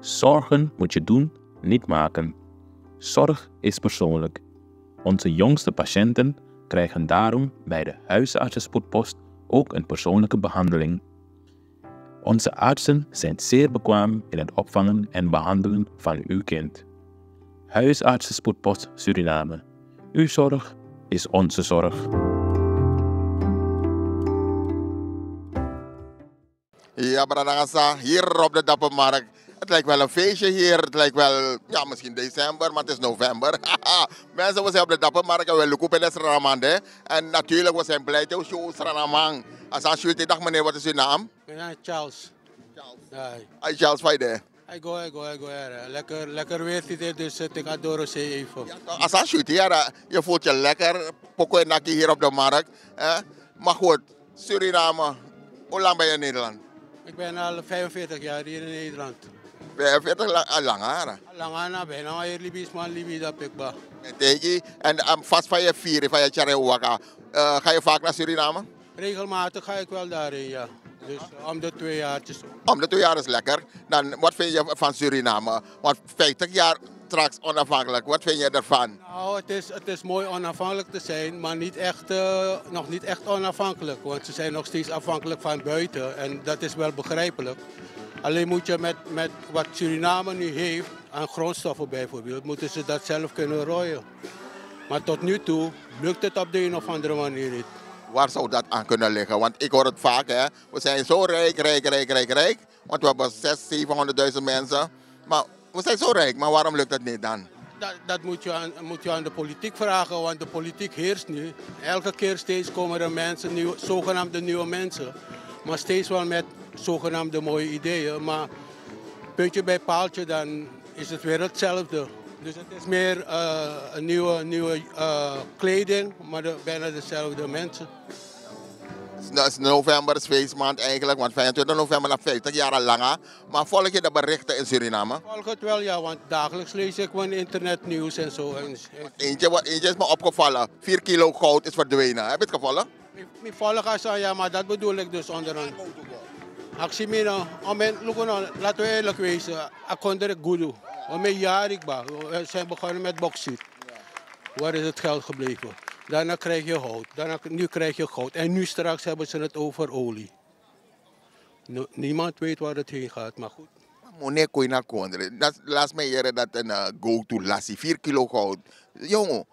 Zorgen moet je doen, niet maken. Zorg is persoonlijk. Onze jongste patiënten krijgen daarom bij de huisartsenspoedpost ook een persoonlijke behandeling. Onze artsen zijn zeer bekwaam in het opvangen en behandelen van uw kind. Huisartsenspoedpost Suriname. Uw zorg is onze zorg. Ja, Bradangasa, hier op de Dappermarkt. Het lijkt wel een feestje hier. Het lijkt wel, ja, misschien december, maar het is november. Mensen, we zijn op de Dappermarkt en we lopen op de Sranamande. En natuurlijk, we zijn blij te show Sranamang. Als je dag meneer, wat is uw naam? Mijn naam is Charles. Charles. Hi Charles, wat is Ik ga. Lekker weer zitten, dus ik ga door even. Als je voelt je lekker. Poko en Naki hier op de markt. Maar goed, Suriname, hoe lang ben je in Nederland? Ik ben al 45 jaar hier in Nederland. 45 lang haar. Lang bijna hier Libisch man, Libisch dat ik ben. En vast van je vieren, van je Tjarewaka, ga je vaak naar Suriname? Regelmatig ga ik wel daarheen, ja. Dus om de 2 jaartjes. Om de 2 jaar is lekker. Dan, wat vind je van Suriname? Want 50 jaar straks onafhankelijk, wat vind je ervan? Nou, het is mooi onafhankelijk te zijn, maar niet echt, nog niet echt onafhankelijk. Want ze zijn nog steeds afhankelijk van buiten en dat is wel begrijpelijk. Alleen moet je met wat Suriname nu heeft, aan grondstoffen bijvoorbeeld, moeten ze dat zelf kunnen rooien. Maar tot nu toe lukt het op de een of andere manier niet. Waar zou dat aan kunnen liggen? Want ik hoor het vaak, hè. We zijn zo rijk. Want we hebben 600.000, 700.000 mensen. Maar we zijn zo rijk, maar waarom lukt het niet dan? Dat moet je aan de politiek vragen, want de politiek heerst nu. Elke keer steeds komen er mensen, zogenaamde nieuwe mensen. Maar steeds wel met zogenaamde mooie ideeën. Maar puntje bij paaltje, dan is het weer hetzelfde. Dus het is meer een nieuwe kleding, maar bijna dezelfde mensen. Het is november, is feestmaand eigenlijk, want 25 november na 50 jaar al langer. Maar volg je de berichten in Suriname? Volg het wel, ja, want dagelijks lees ik van internetnieuws en zo. Eentje is me opgevallen, 4 kilo goud is verdwenen. Heb je het gevallen? Ik volg als ja, maar dat bedoel ik dus onderaan. Actimino, laten we eerlijk wezen, ik kon er goed doen. We zijn begonnen met bauxiet. Waar is het geld gebleven? Daarna krijg je hout, nu krijg je goud. En nu straks hebben ze het over olie. Niemand weet waar het heen gaat, maar goed. Meneer Koina Kondre, laat mij jaren dat een go-to lassie, 4 kilo goud. Jongen,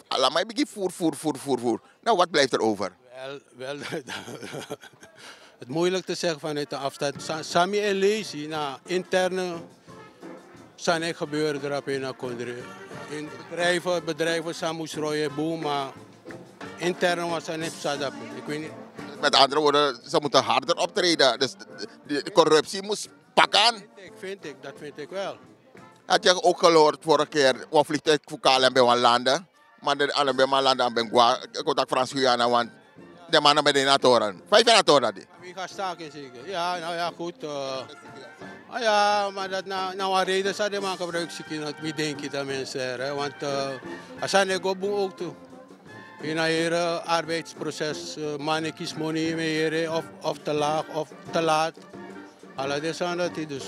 laat mij beginnen voer. Nou, wat blijft er over? Wel het moeilijk te zeggen vanuit de afstand. Sami en Lazy, na interne zijn er gebeuren erop in Kondre. In bedrijven Samus Roye Boom, maar intern was er niet zadap. Ik weet niet. Met andere woorden, ze moeten harder optreden. Dus de corruptie moet pakken. Dat vind ik wel. Had je ook gehoord vorige keer, we vliegtuig voor KLM bij een landen. Maar de allemaal landen aan Bengua, contact Frans Guyana, want de mannen met de natoren. 5 natoren die. Wie gaat staken zeker? Ja, nou ja, goed. Ja, maar dat nou een reden zou die man gebruiken. Wie denk je dat mensen er? Want als hij ook toe. In een arbeidsproces, mannen kiezen money meer of te laag of te laat. Alle dit zijn dat dus.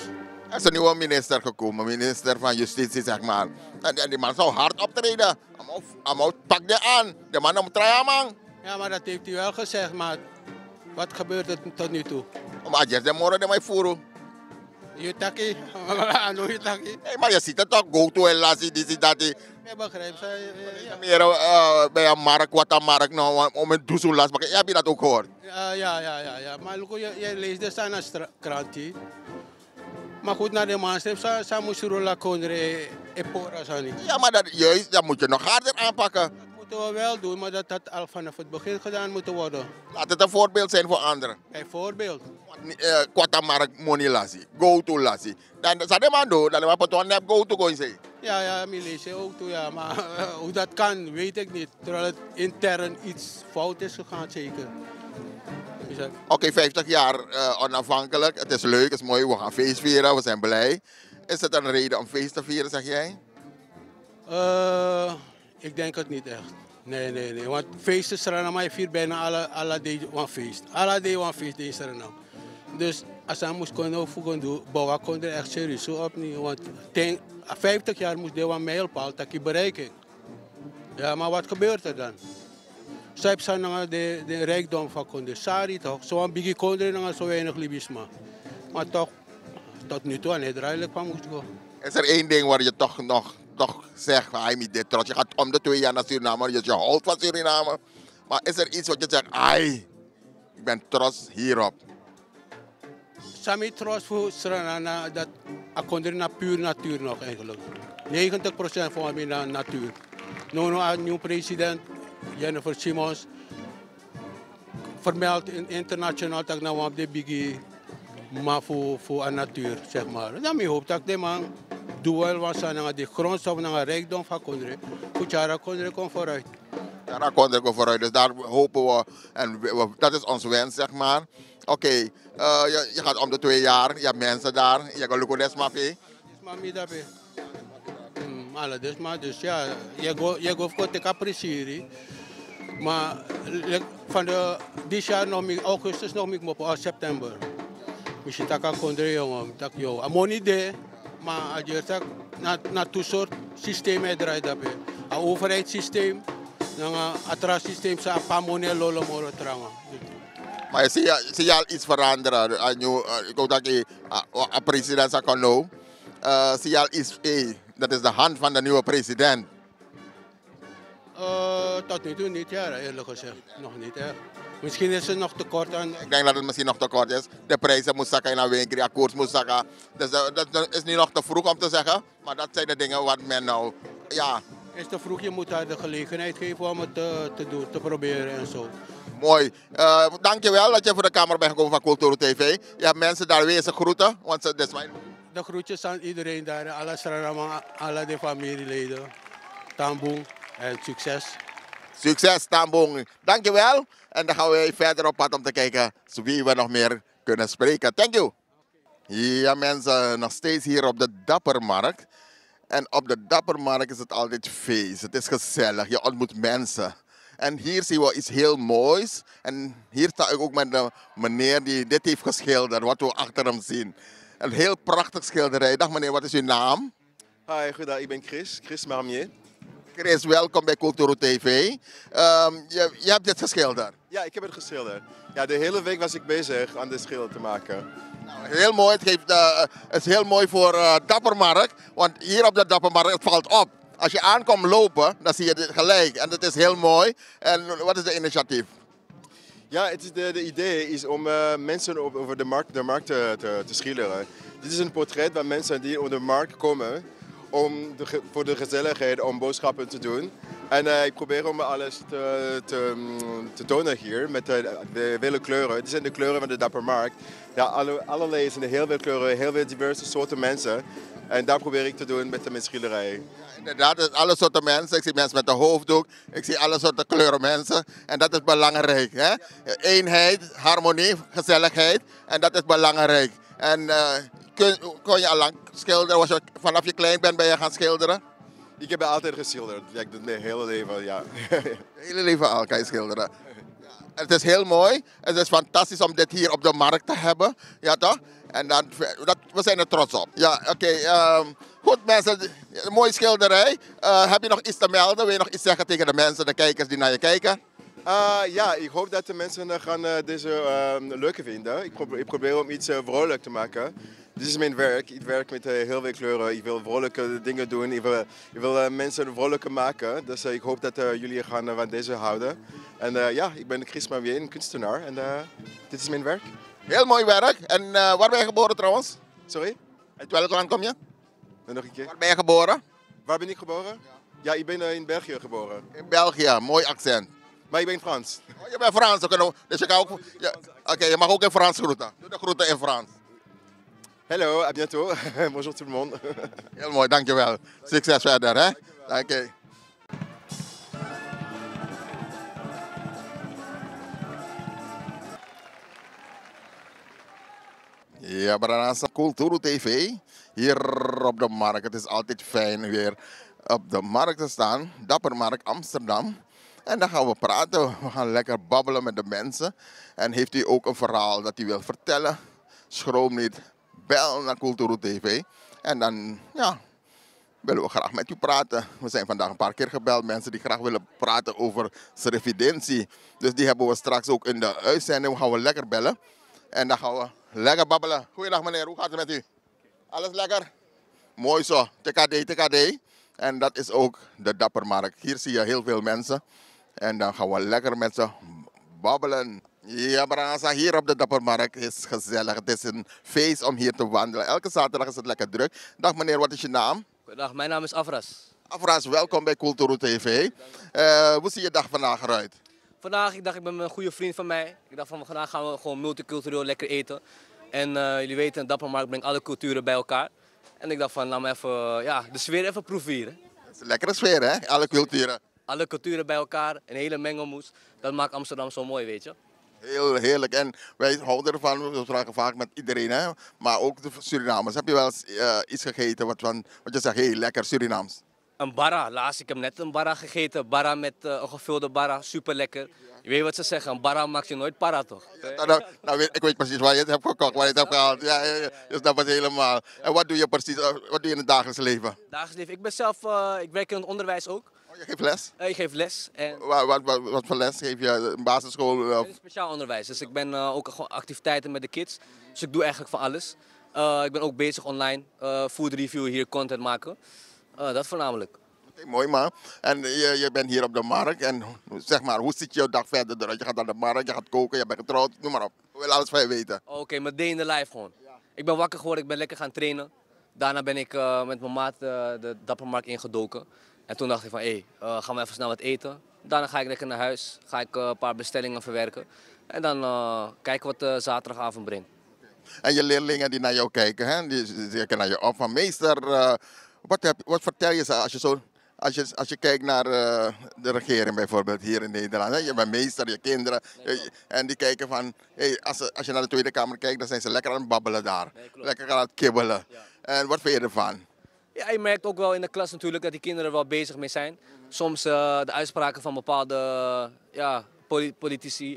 Er is een nieuwe minister gekomen, minister van Justitie, zeg maar. En die man zou hard optreden. Hij pak die aan. De man moet trouwen, man. Ja, maar dat heeft hij wel gezegd, maar wat gebeurt er tot nu toe? Maar je zegt morgen dat mij voeren. Jutaki, maar je ziet het toch, go to en lassie, die ziet dat die. Ik begrijp ze. Meer bij een markt, wat een markt nou, om een doezel last maken. Heb je dat ook gehoord? Ja. Maar je leest de sana krantje. Maar goed, naar de maanstreep, ze moest rola kondre epora zijn. Ja, maar dat moet je nog harder aanpakken. Dat moeten we wel doen, maar dat had al vanaf het begin gedaan moeten worden. Laat het een voorbeeld zijn voor anderen. Bijvoorbeeld. Kwatamark money lassie, go to lassie. Dan zou de man doen, dan heb je go to gaan zeggen. Ja, Milese ook toe, ja. Maar hoe dat kan, weet ik niet. Terwijl het intern iets fout is gegaan, zeker. Oké, 50 jaar onafhankelijk. Het is leuk, het is mooi. We gaan feest vieren, we zijn blij. Is het een reden om feest te vieren, zeg jij? Ik denk het niet echt. Nee. Want feesten Suriname viert bijna alle day one feest. Alle day one feest in Suriname. Dus als hij moest kunnen doen, bouwen kon er echt serieus op niet. Want 50 jaar moest hij een mijlpaal dat hij bereiken. Ja, maar wat gebeurt er dan? Zij hebben de rijkdom van Konde. Sari toch, zo'n biggie Konde en zo weinig Libisma. Maar toch, tot nu toe, niet duidelijk van moest gaan. Is er één ding waar je toch zegt, hij niet dit trots. Je gaat om de 2 jaar naar Suriname, je houdt van Suriname. Maar is er iets wat je zegt, ai, ik ben trots hierop. Sami trots voor Suriname, dat ik naar puur natuur nog eigenlijk. 90% van mij naar natuur. Nu een nieuw president, Jennifer Simons, vermeldt internationaal dat ik nou op de biggie, maar voor de natuur, zeg maar. Dan hoop dat de man duel was aan de grondstof en de rijkdom van Kondre. Voor Jara Kondre komt vooruit. Jara Kondre komt vooruit, dus daar hopen we, en dat is ons wens, zeg maar. Oké, je gaat om de 2 jaar, je hebt mensen daar, je gaat lukken desmafie. Dus ja, je gaat voor appreciëren. Maar van dit jaar nog meer, augustus nog meer op september. Misschien dat ik Kondre jongen, dat ik een idee, maar als je zegt, na twee soort systemen draait dat weer. Een overheidssysteem, een attractiesysteem, een paar money lolo moro trouwen. Maar zie je al iets veranderen? Ik hoop dat je een president kan nou. Zie je al iets, dat is de hand van de nieuwe president. Tot nu toe niet, ja, eerlijk gezegd. Nog niet, hè. Misschien is het nog te kort aan. Ik denk dat het misschien nog te kort is. De prijzen moeten zakken in een week, de akkoord moet zakken. Dus dat is nu nog te vroeg om te zeggen. Maar dat zijn de dingen wat men nou, ja. Is te vroeg, je moet haar de gelegenheid geven om het te doen, te proberen en zo. Mooi. Dankjewel dat je voor de kamer bent gekomen van Cultuur TV. Je hebt mensen daar wezen groeten. Want dat is mijn... De groetjes aan iedereen daar, alle Sranama, alle de familieleden. Tamboen en succes. Succes, Tambong. Dankjewel. En dan gaan we verder op pad om te kijken wie we nog meer kunnen spreken. Thank you. Ja mensen, nog steeds hier op de Dappermarkt. En op de Dappermarkt is het altijd feest. Het is gezellig, je ontmoet mensen. En hier zien we iets heel moois. En hier sta ik ook met de meneer die dit heeft geschilderd, wat we achter hem zien. Een heel prachtig schilderij. Dag meneer, wat is uw naam? Hi, goedendag, ik ben Chris Marmier. Chris, welkom bij Cultuur TV. Je hebt dit geschilderd? Ja, ik heb het geschilderd. Ja, de hele week was ik bezig aan dit schilder te maken. Nou, heel mooi. Het is heel mooi voor Dappermarkt. Want hier op de Dappermarkt, het valt op. Als je aankomt lopen, dan zie je dit gelijk. En dat is heel mooi. En wat is de initiatief? Ja, de idee is om mensen over de markt te schilderen. Dit is een portret van mensen die op de markt komen voor de gezelligheid, om boodschappen te doen. En ik probeer om alles te tonen hier met de vele kleuren. Dit zijn de kleuren van de Dappermarkt. Ja, allerlei zijn er heel veel kleuren, heel veel diverse soorten mensen. En daar probeer ik te doen met de schilderij. Ja, inderdaad, alle soorten mensen. Ik zie mensen met een hoofddoek. Ik zie alle soorten kleuren mensen. En dat is belangrijk. Hè? Eenheid, harmonie, gezelligheid. En dat is belangrijk. En kon je al lang schilderen? Vanaf je klein bent ben je gaan schilderen? Ik heb altijd geschilderd. Ja, ik doe het mijn hele leven, ja. Het hele leven al kan je schilderen. Het is heel mooi. Het is fantastisch om dit hier op de markt te hebben. Ja toch? En we zijn er trots op. Ja, oké. Goed mensen, een mooie schilderij. Heb je nog iets te melden? Wil je nog iets zeggen tegen de mensen, de kijkers die naar je kijken? Ja, ik hoop dat de mensen gaan deze leuk vinden. Ik probeer om iets vrolijk te maken. Dit is mijn werk. Ik werk met heel veel kleuren. Ik wil vrolijke dingen doen. Ik wil mensen vrolijker maken. Dus ik hoop dat jullie gaan van deze houden. En ja, ik ben Chris Marmier, een kunstenaar. En dit is mijn werk. Heel mooi werk. En waar ben je geboren trouwens? Sorry? Uit welk land kom je? Nog een keer. Waar ben je geboren? Waar ben ik geboren? Ja, ik ben in België geboren. In België, mooi accent. Maar ik ben Frans. Oh, je bent Frans, dus je kan ook... Ja, oké, je mag ook in Frans groeten. Doe de groeten in Frans. Hello, à bientôt. Bonjour tout le monde. Heel mooi, dankjewel. Succes verder, hè? Dank je. Ja, Branasa Cultuur TV. Hier op de markt. Het is altijd fijn weer op de markt te staan. Dappermarkt Amsterdam. En dan gaan we praten. We gaan lekker babbelen met de mensen. En heeft u ook een verhaal dat u wil vertellen? schroom niet. Bel naar Culturo TV. En dan, ja, willen we graag met u praten. We zijn vandaag een paar keer gebeld. Mensen die graag willen praten over Srevidentie. Dus die hebben we straks ook in de uitzending. We gaan we lekker bellen. En dan gaan we lekker babbelen. Goeiedag meneer, hoe gaat het met u? Alles lekker? Mooi zo. TKD, TKD. En dat is ook de Dappermarkt. Hier zie je heel veel mensen. En dan gaan we lekker met ze babbelen. Ja, Brasa, hier op de Dappermarkt is gezellig. Het is een feest om hier te wandelen. Elke zaterdag is het lekker druk. Dag meneer, wat is je naam? Goedendag, mijn naam is Afras. Afras, welkom bij Culturo TV. Hoe ziet je dag vandaag eruit? Vandaag, ik ben met een goede vriend van mij. Ik dacht van vandaag gaan we gewoon multicultureel lekker eten. En jullie weten, een Dappermarkt brengt alle culturen bij elkaar. En ik dacht van, laat me even, de sfeer even proeven hier. Hè. Het is een lekkere sfeer, hè? Alle culturen. Alle culturen bij elkaar, een hele mengelmoes. Dat maakt Amsterdam zo mooi, weet je. Heel heerlijk. En wij houden ervan, we vragen vaak met iedereen, hè? Maar ook de Surinamers. Heb je wel eens iets gegeten wat je zegt, hey, lekker Surinaams? Een barra, laatst, ik heb net een barra gegeten. Barra met een gevulde barra, super lekker. Je weet wat ze zeggen, een barra maakt je nooit para, toch? Ja, ik weet precies waar je het hebt gekocht, waar je het hebt gehaald. Ja. Je snapt het helemaal. En wat doe je precies, wat doe je in het dagelijks leven? Dagelijks leven, ik ben zelf, ik werk in het onderwijs ook. Oh, je geeft les? Ik geef les. En Wat voor les geef je? Een basisschool? het is speciaal onderwijs, dus ik ben ook gewoon activiteiten met de kids. Dus ik doe eigenlijk van alles. Ik ben ook bezig online, food review hier, content maken. Dat voornamelijk. Okay, mooi man. En je bent hier op de markt en zeg maar, hoe ziet jouw dag verder eruit? Je gaat naar de markt, je gaat koken, je bent getrouwd, noem maar op. We willen alles van je weten. Oké, mijn day in the life gewoon. Ik ben wakker geworden, ik ben lekker gaan trainen. Daarna ben ik met mijn maat de Dappermarkt ingedoken. En toen dacht ik van, gaan we even snel wat eten. Daarna ga ik lekker naar huis, ga ik een paar bestellingen verwerken. En dan kijken wat de zaterdagavond brengt. En je leerlingen die naar jou kijken, hè? Die kijken naar je op van meester. Wat vertel je ze als je kijkt naar de regering bijvoorbeeld hier in Nederland? Hè? Je bent meester, je kinderen. En die kijken van, als je naar de Tweede Kamer kijkt, dan zijn ze lekker aan het babbelen daar. Nee, klopt. Lekker aan het kibbelen. Ja. En wat vind je ervan? Ja, je merkt ook wel in de klas natuurlijk dat die kinderen wel bezig mee zijn. Soms de uitspraken van bepaalde politici,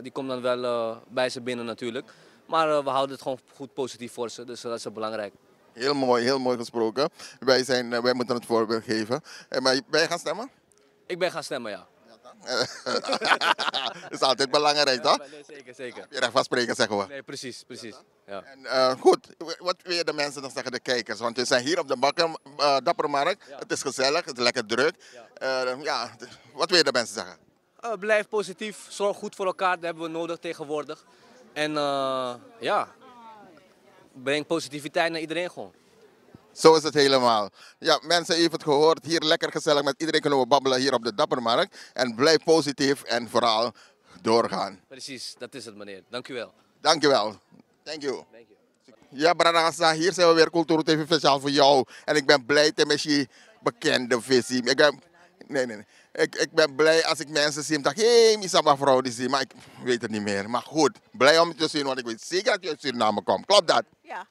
die komen dan wel bij ze binnen natuurlijk. Maar we houden het gewoon goed positief voor ze, dus dat is belangrijk. Heel mooi gesproken. Wij moeten het voorbeeld geven. Maar ben je gaan stemmen? Ik ben gaan stemmen, ja. Dat is altijd belangrijk, toch? Nee, zeker. Je recht van spreken, zeggen we. Nee, precies. Ja. En, goed, wat wil je de mensen dan zeggen, de kijkers? Want we zijn hier op de Dappermarkt. Ja. Het is gezellig, het is lekker druk. Wat wil je de mensen zeggen? Blijf positief, zorg goed voor elkaar, dat hebben we nodig tegenwoordig. En breng positiviteit naar iedereen gewoon. Zo is het helemaal. Ja, mensen even het gehoord. Hier lekker gezellig met iedereen kunnen we babbelen hier op de Dappermarkt. En blijf positief en vooral doorgaan. Precies, dat is het meneer. Dank u wel. Dankjewel. Thank you. Thank you. Ja, Branagasa, hier zijn we weer Culturo TV speciaal voor jou. En ik ben blij met je bekende visie. Ik ben blij als ik mensen zie en dacht, hé, Misaba vrouw die zie, maar ik weet het niet meer. Maar goed, blij om je te zien, want ik weet zeker dat je uit Suriname komt. Klopt dat? Ja.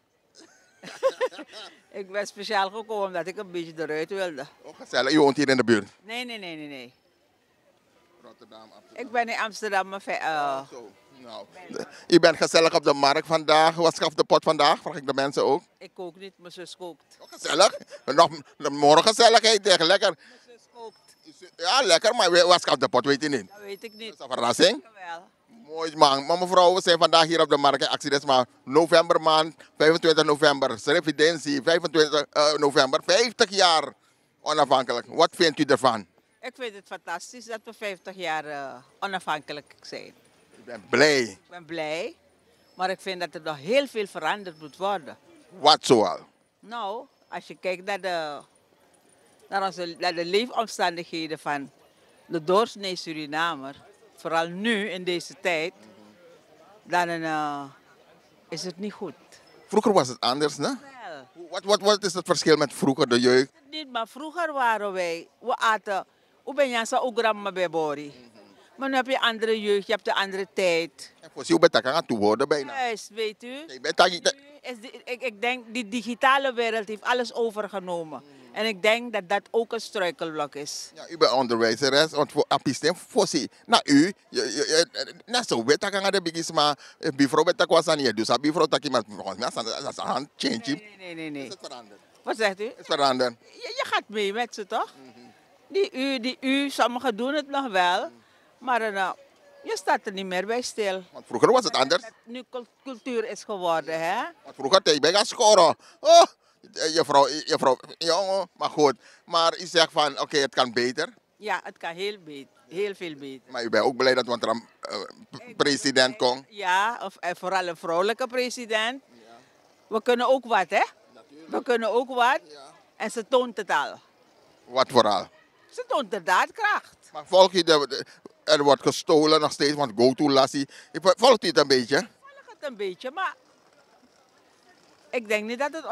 Ik ben speciaal gekomen omdat ik een beetje eruit wilde. Oh, gezellig. Je woont hier in de buurt? Nee. Rotterdam, Amsterdam. Ik ben in Amsterdam, maar Zo. Nou, je bent gezellig op de markt vandaag. Wat schaf de pot vandaag? Vraag ik de mensen ook. ik kook niet, mijn zus kookt. Oh, gezellig. Nog morgen gezelligheid tegen. Lekker. Mijn zus kookt, Ja, lekker. Maar wat schaf de pot? Weet je niet. dat weet ik niet. Dat is een verrassing. Jawel. Mooi man. Maar mevrouw, we zijn vandaag hier op de markt in actie. Dit is maar novembermaand, 25 november. Srevidentie, 25 november. 50 jaar onafhankelijk. Wat vindt u ervan? Ik vind het fantastisch dat we 50 jaar onafhankelijk zijn. Ik ben blij. Ik ben blij, maar ik vind dat er nog heel veel veranderd moet worden. Wat zoal? Nou, als je kijkt naar de leefomstandigheden van de doorsnee Surinamer, vooral nu in deze tijd, dan is het niet goed. Vroeger was het anders, hè? Wel, Wat is het verschil met vroeger, de jeugd? niet, maar vroeger waren we aten, ubenyansa ugramma bebori. Maar nu heb je andere jeugd, je hebt de andere tijd. Voor jou bent aan toe worden bijna. Juist, weet u. Je bent aan- Ik denk, die digitale wereld heeft alles overgenomen. En ik denk dat dat ook een struikelblok is. Ja, u bent onderwijzeres, want voor apisten voorzien. Nou, net zo weet dat aan de begin, maar bivrouw weet dat was aan je. Dus dat bivrouw dat je maar volgens mij dat is een hand change. Nee. Is het veranderd? Wat zegt u? Is het veranderd? Je gaat mee met ze toch? Die u, sommigen doen het nog wel. Maar je staat er niet meer bij stil. Want vroeger was het anders. Dat nu cultuur is geworden, hè? Want vroeger deed je gaan scoren. Oh, je vrouw, jongen, maar goed. Maar u zegt van, oké, het kan beter. Ja, het kan heel veel beter. Maar u bent ook blij dat want er een president komt. Ja, vooral een vrouwelijke president. We kunnen ook wat, hè? We kunnen ook wat. En ze toont het al. Wat vooral? Ze toont de daadkracht. Maar volg je, er wordt gestolen nog steeds, want go-to-lassie. Volgt u het een beetje? Ik volg het een beetje, maar ik denk niet dat het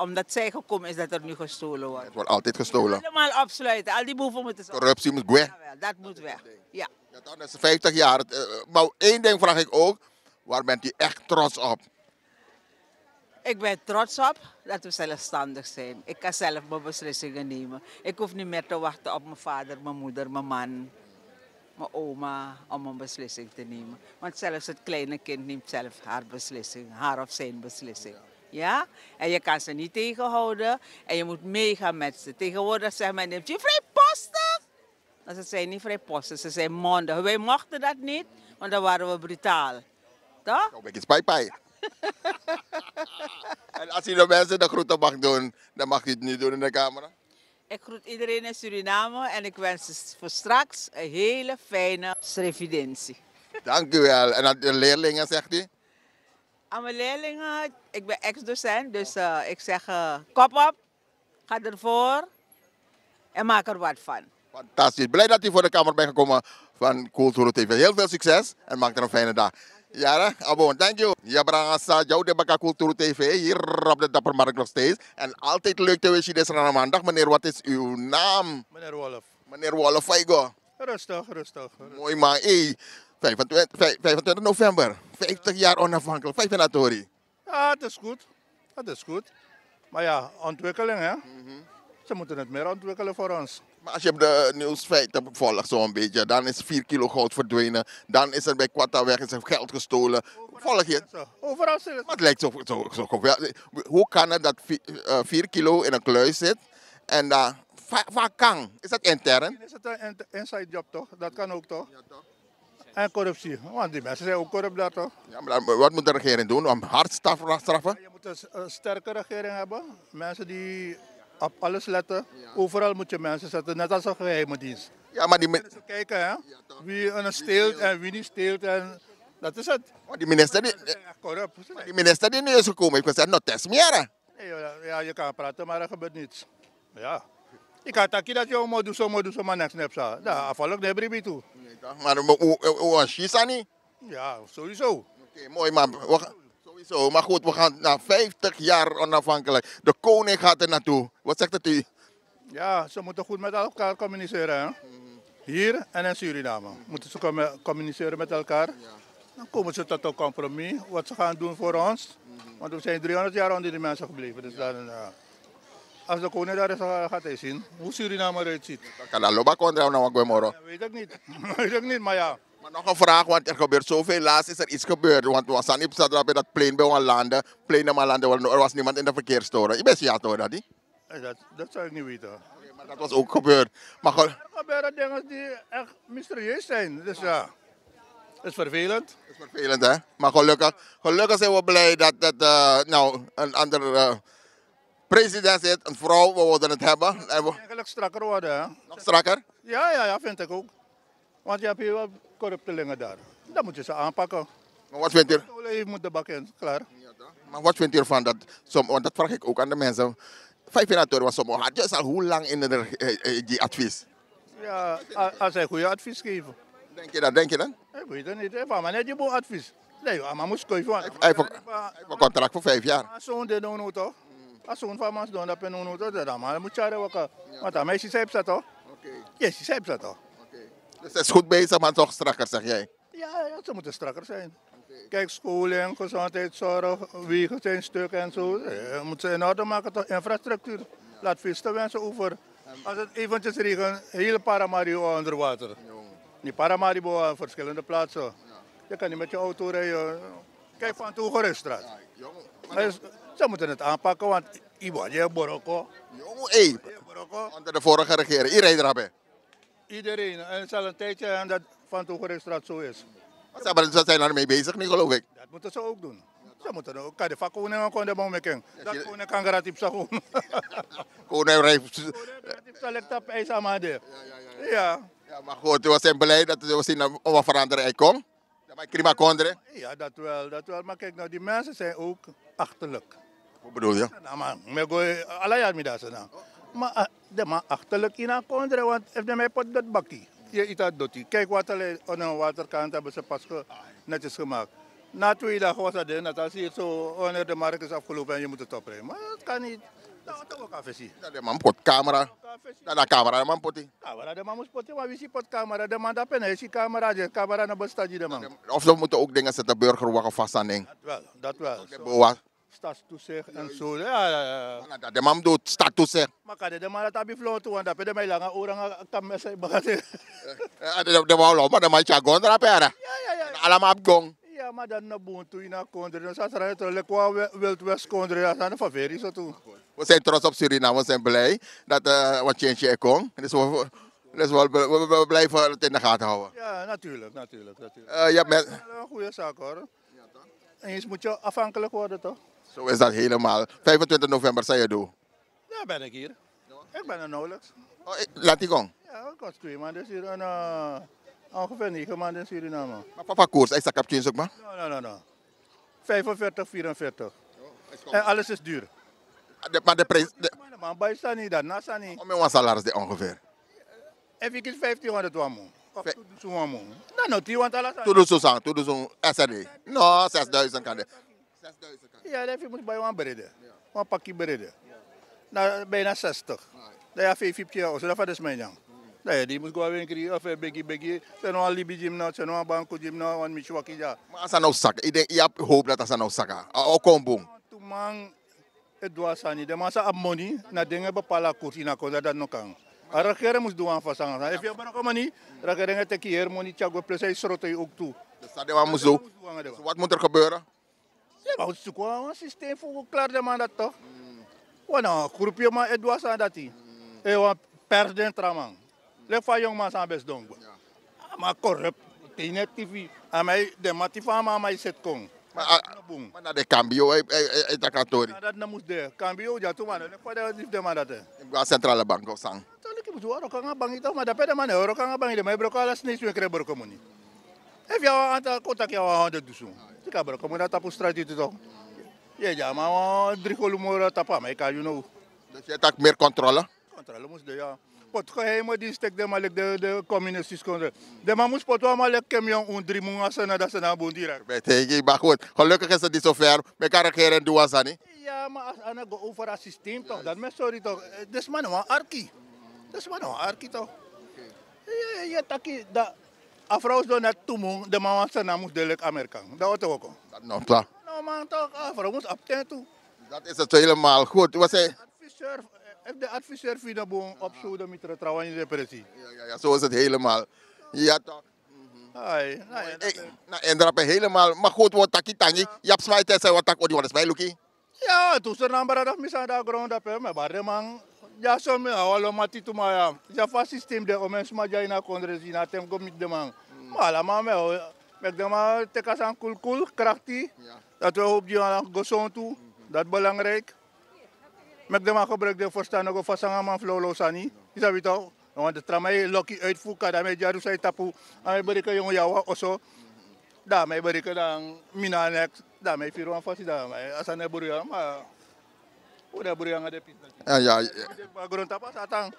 omdat zij gekomen is dat er nu gestolen wordt. Het wordt altijd gestolen. Helemaal opsluiten, al die boeven moeten ze Corruptie moet weg. Jawel, dat moet weg. Ja. Ja, dat is 50 jaar. Maar één ding vraag ik ook. Waar bent u echt trots op? Ik ben trots op dat we zelfstandig zijn. Ik kan zelf mijn beslissingen nemen. Ik hoef niet meer te wachten op mijn vader, mijn moeder, mijn man, mijn oma om een beslissing te nemen. Want zelfs het kleine kind neemt zelf haar beslissing, haar of zijn beslissing. Ja? En je kan ze niet tegenhouden en je moet meegaan met ze. Tegenwoordig zegt men, neemt je vrijpostig? Maar ze zijn niet vrijpostig, ze zijn mondig. Wij mochten dat niet, want dan waren we brutaal. Toch? Nou, ik is pai. En als je de mensen de groeten mag doen, dan mag je het niet doen in de camera. Ik groet iedereen in Suriname en ik wens voor straks een hele fijne revidentie. Dank u wel. En aan de leerlingen zegt u? Aan mijn leerlingen, ik ben ex-docent, dus ik zeg kop op, ga ervoor en maak er wat van. Fantastisch. Blij dat u voor de kamer bent gekomen van Cultuur TV. Heel veel succes en maak er een fijne dag. Ja, abon, thank you. Ja, brangasa, jou de baka Cultuur TV, hier op de Dappermarkt nog steeds. En altijd leuk te weten deze maandag. Meneer, wat is uw naam? Meneer Wolf. Meneer Wolf, Faigo. Rustig. Mooi man. Hey, 25 november, 50 jaar onafhankelijk, 5 januari. Ja, het is goed. Maar ja, ontwikkeling hè. Ze moeten het meer ontwikkelen voor ons. Maar als je de nieuwsfeiten volgt zo'n beetje, dan is 4 kilo goud verdwenen. Dan is er bij Quattaweg is er geld gestolen. Volg je het? Overal zit het. Maar het lijkt zo geweldig. Hoe kan het dat 4 kilo in een kluis zit en dat vakang? Is dat intern? Is het een inside job toch? Dat kan ook toch? Ja, toch? En corruptie, want die mensen zijn ook corrupt daar toch? Ja, maar wat moet de regering doen om hard straffen? Je moet een sterke regering hebben. Mensen die op alles letten. Overal moet je mensen zetten, net als een geheime dienst. Ja, maar die mensen kijken hè, wie een steelt en wie niet steelt. En dat is het. Maar die minister die nu is gekomen heeft gezegd, nou test meer. Ja, je kan praten, maar er gebeurt niets. Ja. Ik kan takken dat je moet doen, maar niks hebt. Ja, afvallig neem je toe. Maar hoe is dat niet? Ja, sowieso. Oké, mooi man. Sowieso. Maar goed, we gaan na 50 jaar onafhankelijk. De koning gaat er naartoe. Wat zegt het u? Ja, ze moeten goed met elkaar communiceren. Hè? Hier en in Suriname. Moeten ze communiceren met elkaar. Dan komen ze tot een compromis. Wat ze gaan doen voor ons. Want we zijn 300 jaar onder die mensen gebleven. Dus dan, als de koning daar is, gaat hij zien hoe Suriname eruit ziet. Kan dat lopen contra nou ook morgen? Weet ik niet. Weet ik niet, maar ja. Maar nog een vraag, want er gebeurt zoveel. Laatst is er iets gebeurd. Want we staan niet op dat plein bij ons landen. Plein naar landen, er was niemand in de verkeerstoren. Je bent ja toch dat niet? Dat zou ik niet weten. Okay, maar dat was ook gebeurd. Maar er gebeuren dingen die echt mysterieus zijn. Dus ja, het is vervelend. Het is vervelend hè. Maar gelukkig zijn we blij dat een andere president zit. Een vrouw, we wilden het hebben. Eigenlijk strakker worden hè. Nog strakker? Ja, vind ik ook. Want je hebt hier wel corruptelingen daar. Dan moet je ze aanpakken. Maar wat vindt u? Je moet de bak in, klaar. Maar wat vindt u ervan? Want dat vraag ik ook aan de mensen. 5 januari was sommige. Had je al hoe lang in die advies? Ja, als hij goede advies geven. Denk je dan? Ik weet het niet. Maar net je moet advies. Nee, maar moet je hij heeft een contract voor 5 jaar. Als zo'n de doen toch? Als zo'n van ons doen dat je doen toch? Dan moet je wakker. Want dan is je zelf dat toch? Ja, je zelf dat toch? Dus het is goed bezig, maar toch strakker, zeg jij? Ja, ze moeten strakker zijn. Kijk, scholing, gezondheidszorg, wegen zijn stuk en zo. Moeten ze in orde maken tot infrastructuur. Laat veel te wensen over. Als het eventjes regent, hele Paramaribo onder water. Die Paramaribo aan verschillende plaatsen. Je kan niet met je auto rijden. Kijk van Toegeruststraat. Ze moeten het aanpakken, want Iwan, je Boroko. Jongen, onder de vorige regering. Iedereen erop. Iedereen. En het zal een tijdje en dat van Toegeruststraat zo is. Ze zijn ermee bezig, niet geloof ik. Dat moeten ze ook doen. Ze moeten ook. Kan de vakkoning ook aan de bomen. Dat koning kan gratis op zaken. Koning rijdt. Gratis select op ijs aan de. Ja. Ja, maar goed, het was zijn beleid dat we zien om een verandering komt. Maar prima kondre. Ja, dat wel. Maar kijk nou, die mensen zijn ook achterlijk. Hoe bedoel je? Nou, maar ik ga alle jaar met dat nou. Maar de man achterlijk in een kondre, want heeft de mij pot dat bakkie. Je eet dat doet. Kijk wat alleen aan een waterkant hebben ze pas netjes gemaakt. Na 2 dagen was dat in, dat als je het zo wanneer de markt is afgelopen en je moet het oprijden. Maar dat kan niet. Dat wordt ook café. De man pot camera. Dat camera, de man pot. Camera, de man moet potten, maar wie ziet pot camera? De man dat pen, hij ziet camera, de camera naar bestaat de man. Of ze moeten ook dingen zetten, burgerwagen vast aan ding. Dat wel. Boa. Stadstoezicht en zo. Ja. De man doet stadstoezicht. Maar kan de man dat heb je vloot toe, want dat heb je mij lange oren kan met zijn bagage. De wou maar de man tja gon erop. Ja. Allemaal op gong. Ja, maar dan naar boven toe in een kondre. Dan staat er uit qua Wild West kondre. Dat zijn de favori zo toe. We zijn trots op Suriname. We zijn blij dat wat change komt. Dus we blijven het in de gaten houden. Ja, natuurlijk. Ja, dat is een goede zaak hoor. En eens moet je afhankelijk worden toch? Zo is dat helemaal. 25 november zou je doen. Ja, ben ik hier. Ik ben er nauwelijks. Laat die gaan. Ja, ik was 2 maanden hier en ongeveer 9 maanden in Suriname. Maar papa koers, hij zakt op jeans ook maar? No. 45, 44. En alles is duur. Maar de prijs... Maar bij staan niet dat, na staan niet. Om een salaris die ongeveer? Even ik 1500 wamu. Of zo wamu. Nou, die want alles. Toen doe zo'n SRD. No, 6000 kan de. 6000 kan. Ja, dat moet bij een bereden. Een pakje bereden. Nou, bijna 60. Dat is 50 jaar, zo dat is mijn jang. Nee, die moet gewoon winkelen, of biggie. Ze nog een Libi gym nou, ze nog een banko gym nou, een Michwaki ja. Maar als ze nou zakken, je hebt hoop dat ze nou zakken. Ook kom boom. Toen man, het was niet. De mensen hebben money, na dingen bepalen koers in akkoord dat nog kan. De regering moet doen aan vasthangen. Als je maar ook niet, de regering heeft een keer money, tjagwe plus hij schroot je ook toe. Dus dat is wat moet doen. Wat moet er gebeuren? Ja, maar we zoeken een systeem voor klaar de man dat toch? Want een groepje maar het was aan dat hij. Hij pers traman. Leef van jong man zijn best doen. Maar corrupt, net TV. En mij de matifama aan mij zit kon. Maar naar de cambio, dat kan toch niet. Dat moest de cambio ja toen man. Leef van de man dat. In centrale bank of sang. Ik moet wel kan bank toch, maar dat pede man euro kan bank de mij brok alles niet zo krijg brok money. Heb je een aantal contact jou 100 dus. Ik heb brok money dat op straat toch. Ja, maar 3 kolomora tapa, maar ik kan you know. Dus je hebt meer controle? Controle moest de ja. Pot geheim die stek de malik de communistisch konden. De man moest pot wel malik camion on 3 mongasen dat ze naar boen direct. Maar goed, gelukkig is het niet zo ver. We kan regeren doen als niet. Ja, maar als aan go over het systeem toch, dat is sorry toch. Dat is maar een arki. Dat is maar een arki toch. Ja, taki dat afrouw zo net toe de man was naam moest delijk Amerikaan. Dat was ook. Dat nog klaar. Nou man toch, afrouw moest op toe. Dat is het helemaal goed. Wat zei de adviseur vindt een boom op zouden met de trouwen in de pressie. Ja, zo is het helemaal. Ja toch. En daar heb je helemaal, maar goed, wat taki tangi, je hebt smijt en wat tak, wat is mij lucky? Ja, toen ze dan maar dat misaan daar grond op, maar de man, ja, zo me halen maar titu maar ja, ja vast systeem de om eens maar jij naar kondre zien, dat hem komt met de man. Maar allemaal met de man tekas aan cool, krachtig, dat we op die aan gezond toe, dat belangrijk. Met de man gebruik de verstandige vasangan man flolo sani, is dat toch? Want de tramai lucky uitvoeren, daarmee jaru sai tapu, aan bereken jongen jou of zo. Daarmee bereken dan mina nek, daarmee vieren vast daarmee. Als aan de boeren, maar hoe de boeren gaan de pizza. Ja. Maar grond tapas atang.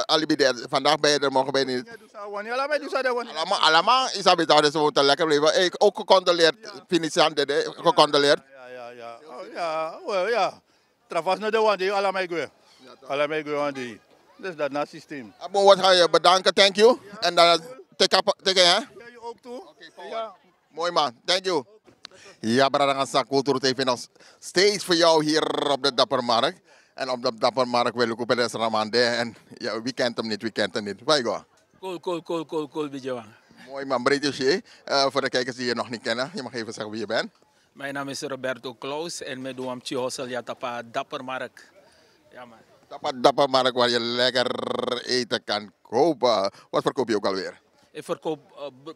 Alibi de vandaag ben je er, morgen ben je niet. Allemaal is dat beter, dus we moeten lekker blijven. Ik ook gecondoleerd, Finician dede, gecondoleerd. Ja. Travas naar de wande, allemaal goed. Allemaal goed wande. Dus dat na systeem. Wat ga je bedanken, thank you. En dan take hè? Ja, je ook toe. Ja. Mooi man, thank you. Ja, Bradangasa Cultuur TV nog steeds voor jou hier op de Dappermarkt. En op de Dappermarkt wil ik op het Ramande. En ja, wie kent hem niet, wie kent hem niet. Waar je Cool, beetje. Mooi man, breed voor de kijkers die je nog niet kennen. Je mag even zeggen wie je bent. Mijn naam is Roberto Klaus en ik doe am Tjihosel Jatapa Dappermarkt. Ja man. Dappermarkt waar je lekker eten kan kopen. Wat verkoop je ook alweer? Ik verkoop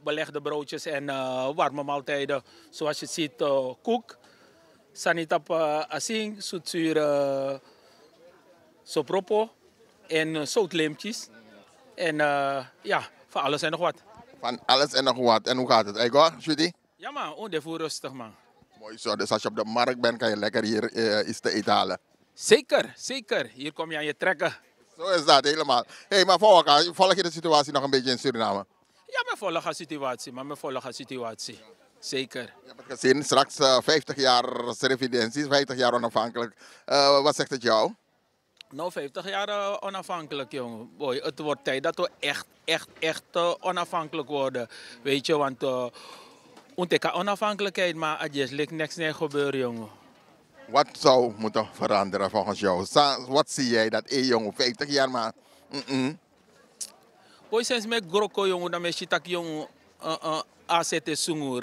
belegde broodjes en warme maaltijden. Zoals je ziet, koek, sanitap asing, zoetzuur sopropo en zoutleemtjes. En ja, van alles en nog wat. Van alles en nog wat. En hoe gaat het? Ego, Judy? Ja man, ongeveer rustig man. Mooi zo, dus als je op de markt bent kan je lekker hier iets te eten halen. Zeker. Hier kom je aan je trekken. Zo is dat helemaal. Hey, maar volg je de situatie nog een beetje in Suriname? Ja, mijn volgende situatie. Zeker. Je hebt het gezien, straks 50 jaar residentie, 50 jaar onafhankelijk. Wat zegt het jou? Nou, 50 jaar onafhankelijk, jongen. Boy, het wordt tijd dat we echt onafhankelijk worden. Weet je, want ontdekken onafhankelijkheid, maar het is niks gebeuren, jongen. Wat zou moeten veranderen volgens jou? Wat zie jij dat, jongen, 50 jaar maar... Boy, sinds met groko, jongen, dan is je tak, jongen, ACT sungu.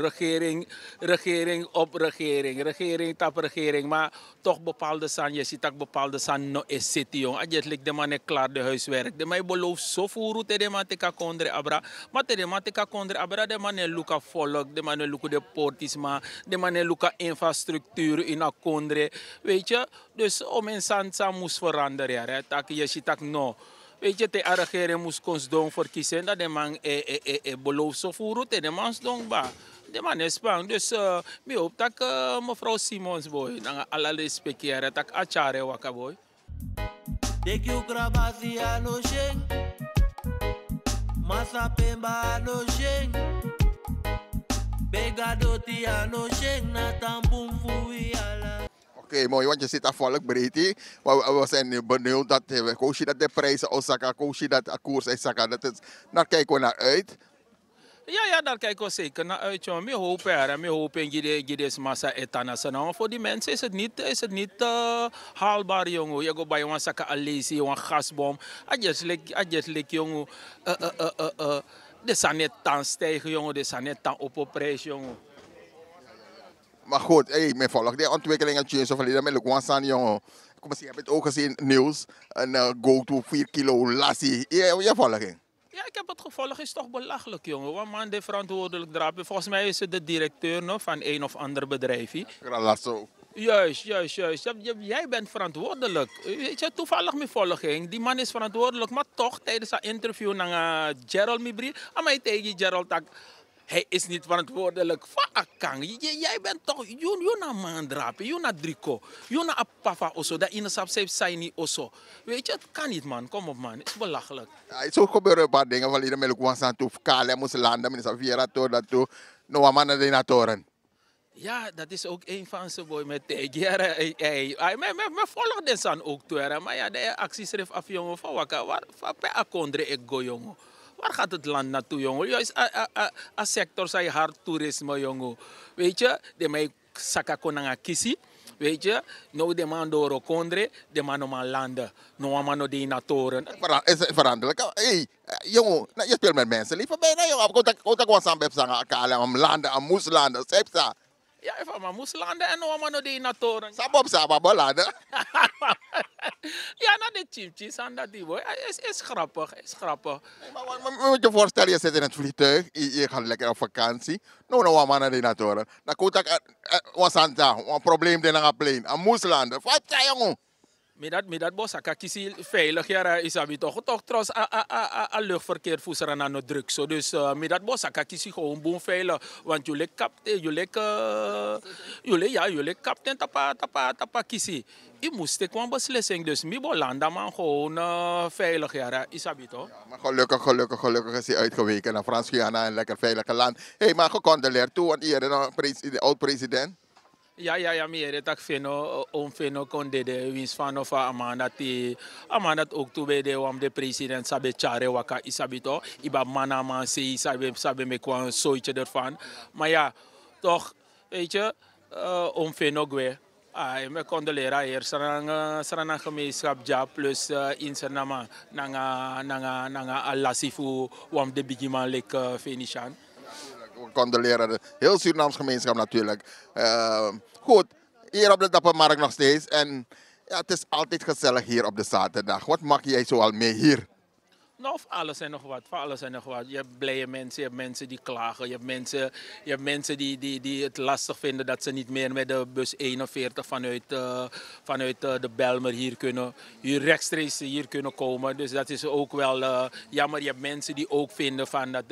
Regering op regering tap regering. Maar toch bepaalde san, je ziet ook bepaalde san no is city, jongen. Als je lijkt de man klaar de huiswerk. De man belooft zo voor te de man te kan kondre abra. Maar te de man te kan kondre abra, de man luka volk, de man luka de portisma, de man luka infrastructuur in a kondre. Weet je, dus om een san moest veranderen, hè. Tak je ziet ook no. Weet je, de regering moest ons doen verkiezen dat de man belooft zo voor de man doen ba. De man is bang. Dus ik hoop dat mevrouw Simons boy, dan alle respecteren dat achare waka boy. Dek you grabasi ano sheng, masa pemba ano sheng, begadoti ano sheng na tambum fui ala. Oké, mooi, want je zit aan volk breed. We zijn benieuwd dat de prijzen Osaka, dat de koers Osaka, daar kijken we naar uit. Ja, daar kijken we zeker naar uit, jongen. We hopen dat massa etanas. Voor die mensen is het niet haalbaar, jongen. Je gaat bij een saka alesi, een gasbom. Adjes jongen. De zijn net tan stijgen, jongen. De zijn net tan op prijs, jongen. Maar goed, mijn volk, de ontwikkelingen tjus of alleen met Lukwansan, jongen. Kom eens, je hebt het ook gezien, nieuws. Een go-to 4 kilo lassie. Je volging? Ja, ik heb het gevolg, is toch belachelijk, jongen. Want man, de verantwoordelijk drapen. Volgens mij is het de directeur nog van een of ander bedrijf. Gralasso. Juist. Jij bent verantwoordelijk. Weet je, toevallig mijn volging. Die man is verantwoordelijk, maar toch tijdens dat interview naar Gerald Mibri. En mij tegen Gerald dat hij is niet verantwoordelijk voor Akang. Jij bent toch, je na man drapen, je na Drico, je na Papa osso, dat in de sapsep zijn niet osso. Weet je, het kan niet man, kom op man, het is belachelijk. Ja, zo gebeuren een paar dingen, want iedereen met Lukwansan toe, Kale moest landen, minister Viera toe, dat toe, no man de natoren. Ja, dat is ook een van ze boy met tegen. Me volg de san ook toe, maar ja, de actieschrift af jongen van wakker, waar per akondre ik go jongen. Waar gaat het land naartoe, jongen? Juist een sector zei hard toerisme, jongen. Weet je, de mij saka konanga kisi. Weet je, nou de man door kondre, de man om landen. Nou man de natoren. Is het veranderlijk? Hey, jongen, je speelt met mensen. Liever bijna, jongen. Ik ga gewoon samen zeggen, Kale, om landen, om moest landen. Sepsa. Ja, even maar moest landen en nou man de natoren. Sabab landen. Ja, nou de chimchis en dat die boy. Is grappig. Maar moet je voorstellen, je zit in het vliegtuig, je gaat lekker op vakantie. Nou man de natoren. Dan komt ik een probleem in een plane. Een moest landen. Wat zei jongen? Met dat bos, ik kies veilig, ja, is dat toch trouwens een luchtverkeer voeren aan de druk. So. Dus met dat bos, ik kies gewoon boem veilig. Want jullie kapten tapa kiezen. Je moest ik een beslissing, dus mi landen man gewoon veilig, ja, is dat toch? Ja, maar gelukkig is hij uitgeweken naar Frans-Guyana, een lekker veilig land. Hé, maar gecondoleerd toe, want hier is een oud-president. Ja, meer dat fino, fino kon de wins van of Amanda ook toe bij de president sabe chare waka isabito, iba manama se sabe me kwam een soortje ervan. Maar ja, toch, weet je, fino gwe. Me condolera hier, sarang gemeenschap ja plus insenama nanga alasifu wam de bigiman lek finishan. We condoleren heel Surinaams gemeenschap natuurlijk. Goed, hier op de Dappermarkt nog steeds. En ja, het is altijd gezellig hier op de zaterdag. Wat mag jij zoal mee hier? Nou, voor alles en nog wat. Voor alles en nog wat. Je hebt blije mensen, je hebt mensen die klagen. Je hebt mensen die het lastig vinden dat ze niet meer met de bus 41 vanuit de Bijlmer hier rechtstreeks hier kunnen komen. Dus dat is ook wel jammer. Je hebt mensen die ook vinden van dat